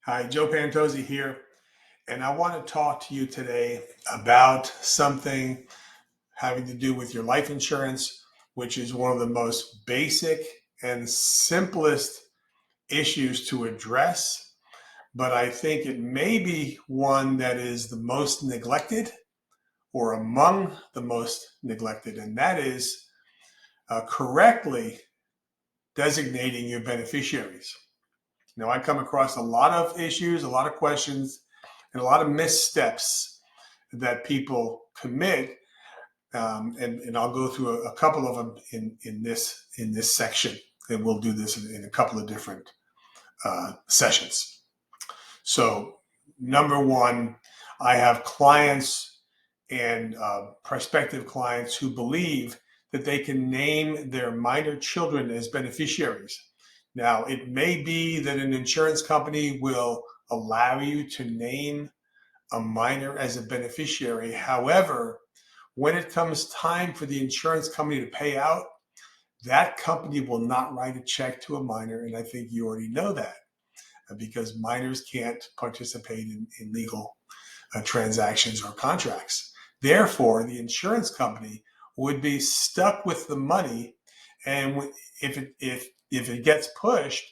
Hi, Joe Pantozzi here, and I want to talk to you today about something having to do with your life insurance, which is one of the most basic and simplest issues to address. But I think it may be one that is the most neglected or among the most neglected, and that is correctly designating your beneficiaries. Now, I come across a lot of issues, a lot of questions, and a lot of missteps that people commit, and I'll go through a couple of them in this section, and we'll do this in a couple of different sessions. So, number one, I have clients and prospective clients who believe that they can name their minor children as beneficiaries. Now, it may be that an insurance company will allow you to name a minor as a beneficiary. However, when it comes time for the insurance company to pay out, that company will not write a check to a minor. And I think you already know that because minors can't participate in legal transactions or contracts. Therefore, the insurance company would be stuck with the money. And if it gets pushed,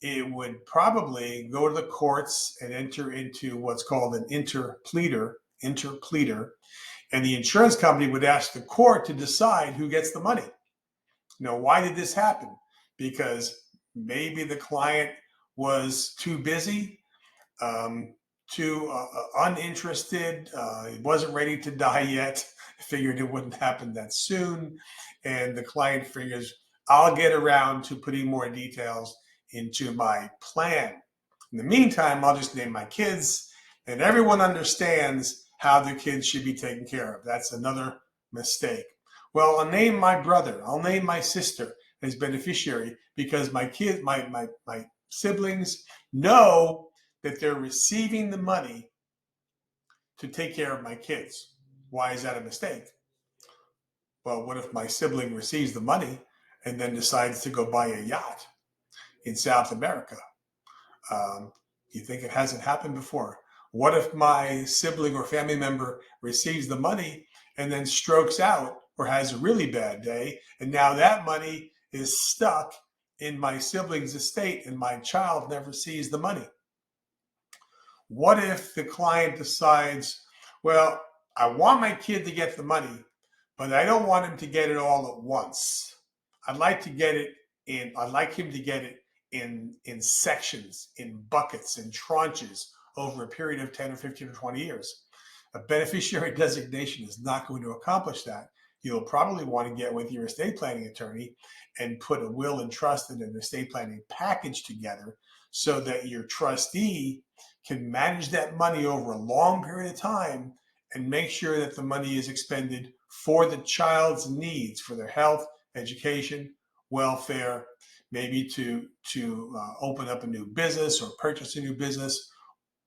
it would probably go to the courts and enter into what's called an interpleader, and the insurance company would ask the court to decide who gets the money. Now, why did this happen? Because maybe the client was too busy, too uninterested. He wasn't ready to die yet. Figured it wouldn't happen that soon. And the client figures, I'll get around to putting more details into my plan. In the meantime, I'll just name my kids, and everyone understands how their kids should be taken care of. That's another mistake. Well, I'll name my brother, I'll name my sister as beneficiary because my siblings know that they're receiving the money to take care of my kids. Why is that a mistake? Well, what if my sibling receives the money and then decides to go buy a yacht in South America? You think it hasn't happened before? What if my sibling or family member receives the money and then strokes out or has a really bad day, and now that money is stuck in my sibling's estate and my child never sees the money? What if the client decides, well, I want my kid to get the money, but I don't want him to get it all at once. I'd like him to get it in sections, in buckets, in tranches over a period of 10 or 15 or 20 years. A beneficiary designation is not going to accomplish that. You'll probably want to get with your estate planning attorney and put a will and trust and an estate planning package together so that your trustee can manage that money over a long period of time and make sure that the money is expended for the child's needs, for their health, education, welfare, maybe to open up a new business or purchase a new business,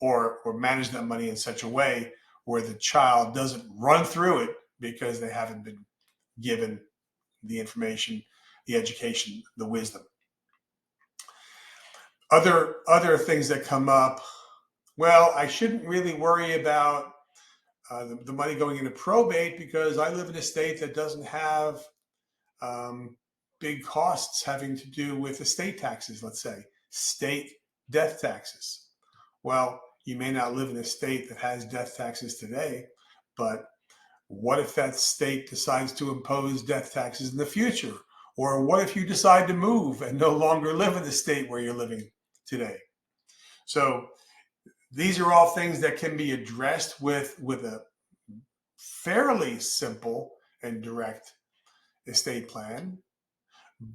or manage that money in such a way where the child doesn't run through it because they haven't been given the information, the education, the wisdom. Other things that come up, well, I shouldn't really worry about the money going into probate because I live in a state that doesn't have big costs having to do with estate taxes, let's say, state death taxes. Well, you may not live in a state that has death taxes today, but what if that state decides to impose death taxes in the future? Or what if you decide to move and no longer live in the state where you're living today? So these are all things that can be addressed with a fairly simple and direct estate plan,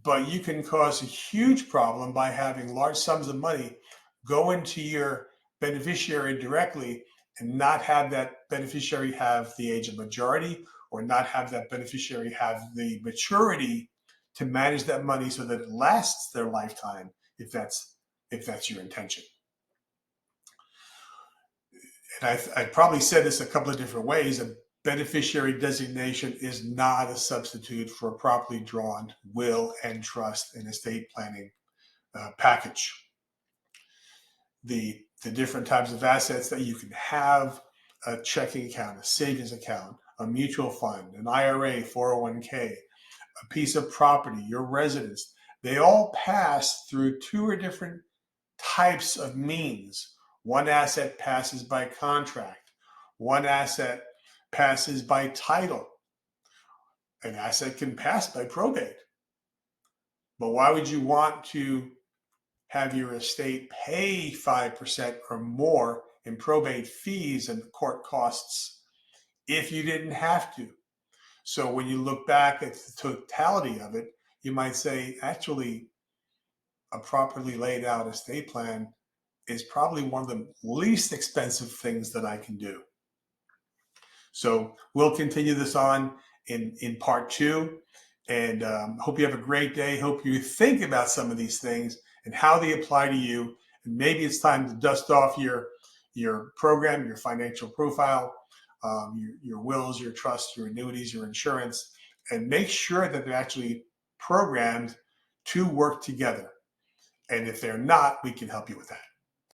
but you can cause a huge problem by having large sums of money go into your beneficiary directly and not have that beneficiary have the age of majority or not have that beneficiary have the maturity to manage that money so that it lasts their lifetime, if that's your intention. And I probably said this a couple of different ways. A beneficiary designation is not a substitute for a properly drawn will and trust and estate planning package. the different types of assets that you can have: a checking account, a savings account, a mutual fund, an IRA, 401k, a piece of property, your residence. They all pass through two or different types of means. One asset passes by contract. One asset passes by title. An asset can pass by probate. But why would you want to have your estate pay 5% or more in probate fees and court costs if you didn't have to? So when you look back at the totality of it, you might say, actually, a properly laid out estate plan is probably one of the least expensive things that I can do. So we'll continue this on in part two, and hope you have a great day. Hope you think about some of these things and how they apply to you. And maybe it's time to dust off your program, your financial profile, your wills, your trusts, your annuities, your insurance, and make sure that they're actually programmed to work together. And if they're not, we can help you with that.